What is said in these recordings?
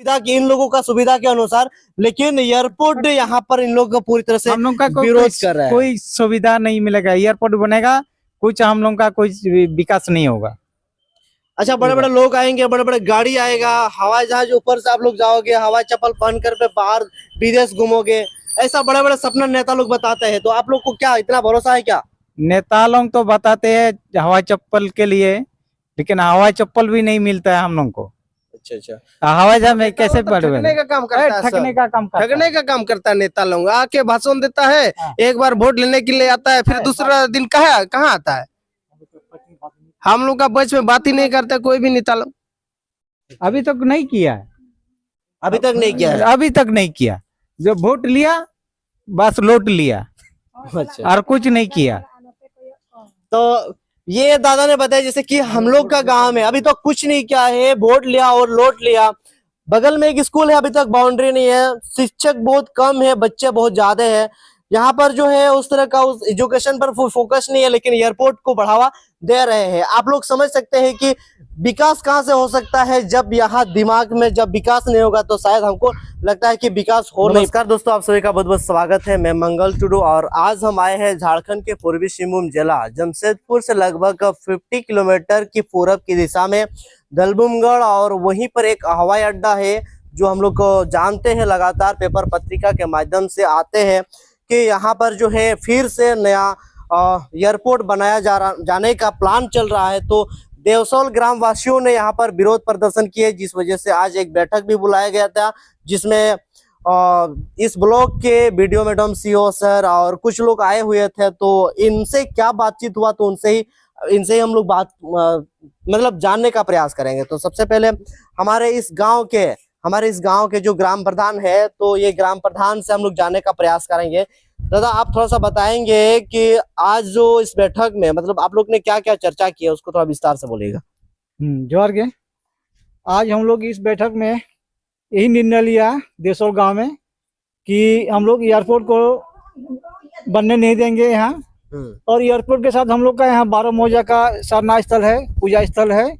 सुविधा की इन लोगों का सुविधा के अनुसार, लेकिन एयरपोर्ट यहाँ पर इन लोगों का पूरी तरह से हम लोग का विरोध कर रहा है। कोई सुविधा नहीं मिलेगा। एयरपोर्ट बनेगा कुछ हम लोग का कोई विकास नहीं होगा। अच्छा, बड़े बड़े लोग आएंगे, बड़े बड़े गाड़ी आएगा, हवाई जहाज ऊपर से आप लोग जाओगे, हवाई चप्पल पहन कर पे बाहर विदेश घूमोगे, ऐसा बड़े बड़े सपना नेता लोग बताते हैं। तो आप लोग को क्या इतना भरोसा है क्या? नेता लोग तो बताते हैं हवाई चप्पल के लिए, लेकिन हवाई चप्पल भी नहीं मिलता है हम लोग को। अच्छा अच्छा, हवाई जहाज में कैसे ठगने का काम करता है, ठगने का काम करता है। ठगने का काम करता है। नेता लोग आके भाषण देता है, हाँ। एक बार वोट लेने के लिए आता है, फिर दूसरा दिन कहाँ आता है। हम लोग का बच में बात ही नहीं करता कोई भी नेता लोग। अभी तक नहीं किया है। अभी तक नहीं किया है। अभी तक नहीं किया। जो वोट लिया बस लौट लिया, अच्छा, और कुछ नहीं किया। तो ये दादा ने बताया जैसे कि हम लोग का गांव में अभी तक कुछ नहीं किया है, वोट लिया और लौट लिया। बगल में एक स्कूल है, अभी तक बाउंड्री नहीं है, शिक्षक बहुत कम है, बच्चे बहुत ज्यादा है। यहाँ पर जो है उस तरह का उस एजुकेशन पर फोकस नहीं है, लेकिन एयरपोर्ट को बढ़ावा दे रहे हैं। आप लोग समझ सकते हैं कि विकास कहाँ से हो सकता है जब यहाँ दिमाग में जब विकास नहीं होगा, तो शायद हमको लगता है कि विकास हो नहीं। नमस्कार दोस्तों, आप सभी का बहुत बहुत स्वागत है। मैं मंगल टुडू और आज हम आए हैं झारखंड के पूर्वी सिंहभूम जिला जमशेदपुर से लगभग 50 किलोमीटर की पूरब की दिशा में दलबुमगढ़, और वहीं पर एक हवाई अड्डा है जो हम लोग को जानते हैं, लगातार पेपर पत्रिका के माध्यम से आते हैं कि यहाँ पर जो है फिर से नया एयरपोर्ट बनाया जाने का प्लान चल रहा है। तो देवसोल ग्राम वासियों ने यहाँ पर विरोध प्रदर्शन किए, जिस वजह से आज एक बैठक भी बुलाया गया था, जिसमें इस ब्लॉक के वीडियो मैडम सीओ सर और कुछ लोग आए हुए थे। तो इनसे क्या बातचीत हुआ, तो इनसे ही हम लोग बात मतलब जानने का प्रयास करेंगे। तो सबसे पहले हमारे इस गांव के जो ग्राम प्रधान है, तो ये ग्राम प्रधान से हम लोग जानने का प्रयास करेंगे। दादा, आप थोड़ा सा बताएंगे कि आज जो इस बैठक में मतलब आप लोग ने क्या क्या चर्चा की है, उसको थोड़ा विस्तार से बोलिएगा। जोहार के। आज हम लोग इस बैठक में यही निर्णय लिया देसोल गांव में कि हम लोग एयरपोर्ट को बनने नहीं देंगे यहाँ, और एयरपोर्ट के साथ हम लोग का यहाँ 12 मौजा का साधना स्थल है, पूजा स्थल है।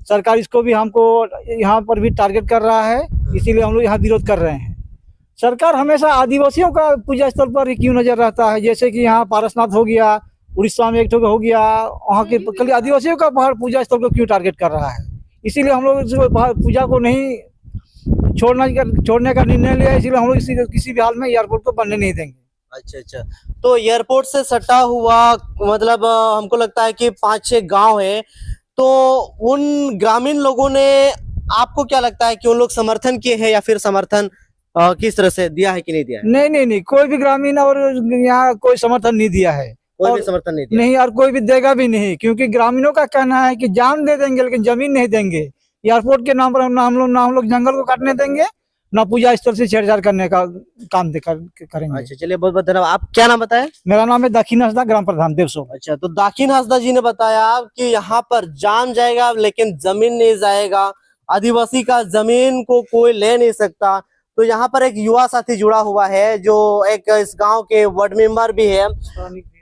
सरकार इसको भी हमको यहाँ पर भी टारगेट कर रहा है, इसीलिए हम लोग यहाँ विरोध कर रहे हैं। सरकार हमेशा आदिवासियों का पूजा स्थल पर ही क्यों नजर रहता है? जैसे कि यहाँ पारसनाथ हो गया, उड़ीसा में एक ठो हो गया, वहाँ के आदिवासियों का पहाड़ पूजा स्थल को क्यों टारगेट कर रहा है? इसीलिए हम लोग पूजा को नहीं छोड़ने का निर्णय लिया। इसीलिए हम लोग किसी भी हाल में एयरपोर्ट को बनने नहीं देंगे। अच्छा अच्छा, तो एयरपोर्ट से सटा हुआ मतलब हमको लगता है कि 5-6 गांव है, तो उन ग्रामीण लोगों ने आपको क्या लगता है कि उन लोग समर्थन किए हैं या फिर समर्थन किस तरह से दिया है कि नहीं दिया है? नहीं, कोई भी ग्रामीण और यहाँ कोई समर्थन नहीं दिया है। कोई भी समर्थन नहीं दिया नहीं, और कोई भी देगा भी नहीं, क्योंकि ग्रामीणों का कहना है कि जान दे देंगे लेकिन जमीन नहीं देंगे। एयरपोर्ट के नाम पर ना हम लोग जंगल को काटने देंगे, ना पूजा स्थल से छेड़छाड़ करने का काम करेंगे। अच्छा, चलिए, बहुत बहुत धन्यवाद। आप क्या नाम बताया? मेरा नाम है दाखिन हंसदा, ग्राम प्रधान देवसोल। अच्छा, तो दाखिन हंसदा जी ने बताया कि यहाँ पर जान जाएगा लेकिन जमीन नहीं जाएगा, आदिवासी का जमीन को कोई ले नहीं सकता। तो यहाँ पर एक युवा साथी जुड़ा हुआ है जो एक इस गांव के वार्ड मेंबर भी है,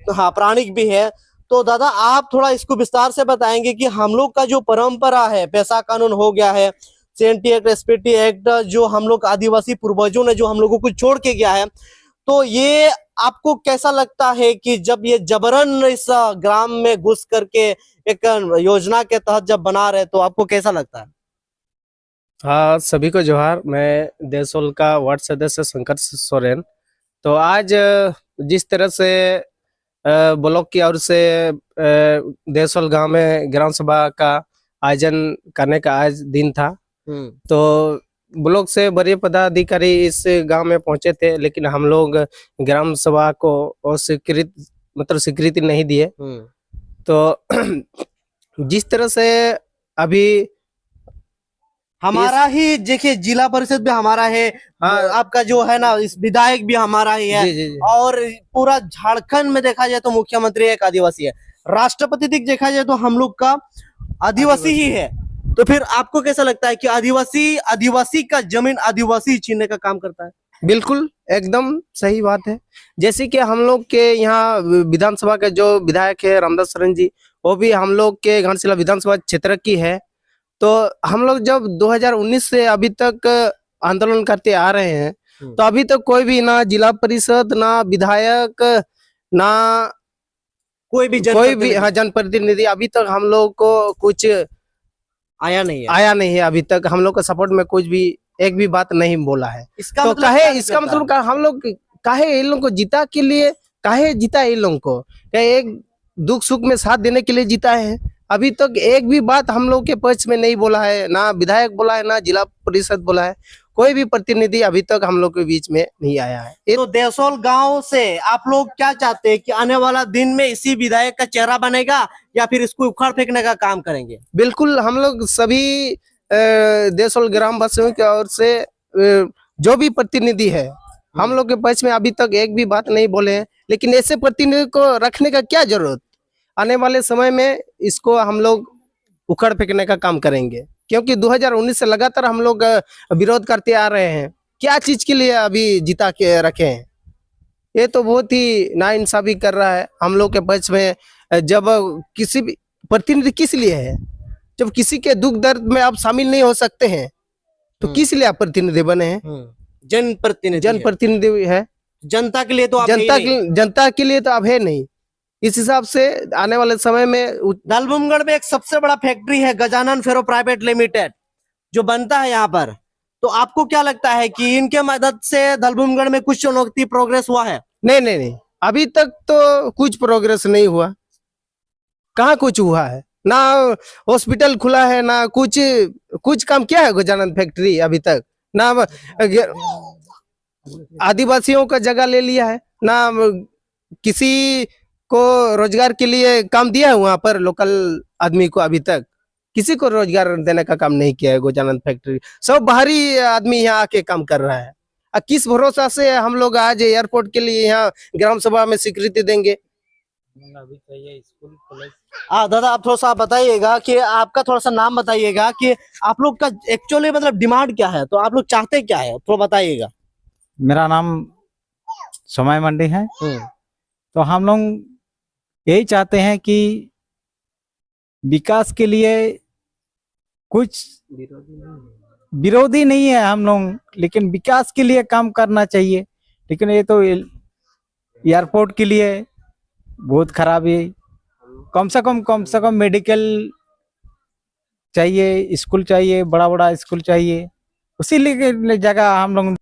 हाँ, प्राणिक भी है। तो दादा, आप थोड़ा इसको विस्तार से बताएंगे कि हम लोग का जो परंपरा है, पैसा कानून हो गया है, सेंटी एक्ट, एसपीटी एक्ट, जो हम लोग आदिवासी पूर्वजों ने जो हम लोगों को छोड़ के गया है, तो ये आपको कैसा लगता है कि जब ये जबरन इस ग्राम में घुस करके एक योजना के तहत जब बना रहे, तो आपको कैसा लगता है? हाँ, सभी को जोहार। मैं देवसोल का वार्ड सदस्य शंकर सोरेन। तो आज जिस तरह से ब्लॉक की ओर से देवसोल गांव में ग्राम सभा का आयोजन करने का आज दिन था, तो ब्लॉक से बड़े पदाधिकारी इस गांव में पहुंचे थे, लेकिन हम लोग ग्राम सभा को स्वीकृति नहीं दिए। तो जिस तरह से अभी हमारा ही देखिए, जिला परिषद भी हमारा है, आपका जो है ना इस विधायक भी हमारा ही है, जी। और पूरा झारखंड में देखा जाए तो मुख्यमंत्री एक आदिवासी है, राष्ट्रपति तक देखा जाए तो हम लोग का आदिवासी ही है। तो फिर आपको कैसा लगता है कि आदिवासी का जमीन आदिवासी छीनने का काम करता है? बिल्कुल, एकदम सही बात है। जैसे कि हम लोग के यहाँ विधानसभा के जो विधायक है रामदास सरन जी, वो भी हम लोग के घाटशिला विधानसभा क्षेत्र की है। तो हम लोग जब 2019 से अभी तक आंदोलन करते आ रहे हैं, हम्म। तो अभी तक कोई भी ना जिला परिषद, ना विधायक, ना कोई भी कोई भी जनप्रतिनिधि जनप्रतिनिधि अभी तक हम लोग को कुछ आया नहीं है। आया नहीं है। अभी तक हम लोग का सपोर्ट में कुछ भी एक भी बात नहीं बोला है। इसका तो मतलब काहे, क्या इसका निकलता मतलब है? हम लोग काहे इन लोगों को जीता के लिए, काहे जीता इन लोगों को, क्या एक दुख सुख में साथ देने के लिए जीता है? अभी तक एक भी बात हम लोग के पक्ष में नहीं बोला है, ना विधायक बोला है, ना जिला परिषद बोला है, कोई भी प्रतिनिधि अभी तक हम लोग के बीच में नहीं आया है। तो देसोल गांव से आप लोग क्या चाहते हैं कि आने वाला दिन में इसी विधायक का चेहरा बनेगा या फिर इसको उखाड़ फेंकने का काम करेंगे? बिल्कुल, हम लोग सभी देसोल ग्राम वासियों की ओर से जो भी प्रतिनिधि है, हम लोग के पक्ष में अभी तक एक भी बात नहीं बोले हैं। लेकिन ऐसे प्रतिनिधि को रखने का क्या जरूरत? आने वाले समय में इसको हम लोग उखड़ फेंकने का काम करेंगे, क्योंकि 2019 से लगातार हम लोग विरोध करते आ रहे हैं। क्या चीज के लिए अभी जिता के रखे हैं? ये तो बहुत ही नाइंसाफी कर रहा है हम लोग के पक्ष में। जब किसी भी प्रतिनिधि किस लिए है? जब किसी के दुख दर्द में आप शामिल नहीं हो सकते हैं, तो किस लिए आप प्रतिनिधि बने हैं? जनप्रतिनिधि है, जनता के लिए तो आप है ही नहीं। जनता के लिए तो अब है नहीं। इस हिसाब से आने वाले समय में दलबुमगढ़ में एक सबसे बड़ा फैक्ट्री है गजानन फेरो प्राइवेट लिमिटेड जो बनता है यहाँ पर। तो आपको क्या लगता है कि इनके मदद से दलबुमगढ़ में कुछ चुनौती प्रोग्रेस हुआ है? नहीं, अभी तक तो कुछ प्रोग्रेस नहीं हुआ। कहाँ कुछ हुआ है? ना हॉस्पिटल खुला है, ना कुछ काम किया है गजानन फैक्ट्री अभी तक। ना आदिवासियों का जगह ले लिया है, ना किसी को रोजगार के लिए काम दिया है वहां पर लोकल आदमी को। अभी तक किसी को रोजगार देने का काम नहीं किया है गजानन फैक्ट्री। सब बाहरी आदमी यहाँ आके काम कर रहा है। किस भरोसा से हम लोग आज एयरपोर्ट के लिए यहाँ ग्राम सभा में स्वीकृति देंगे? दादा आप थोड़ा सा बताइएगा कि आपका थोड़ा सा नाम बताइएगा कि आप लोग का एक्चुअली मतलब डिमांड क्या है, तो आप लोग चाहते क्या है, थोड़ा बताइएगा। मेरा नाम समय मंडी है। तो हम लोग यही चाहते हैं कि विकास के लिए कुछ विरोधी नहीं है हम लोग, लेकिन विकास के लिए काम करना चाहिए। लेकिन ये तो एयरपोर्ट के लिए बहुत खराब है। कम से कम मेडिकल चाहिए, स्कूल चाहिए, बड़ा स्कूल चाहिए। उसी लिए जगह हम लोग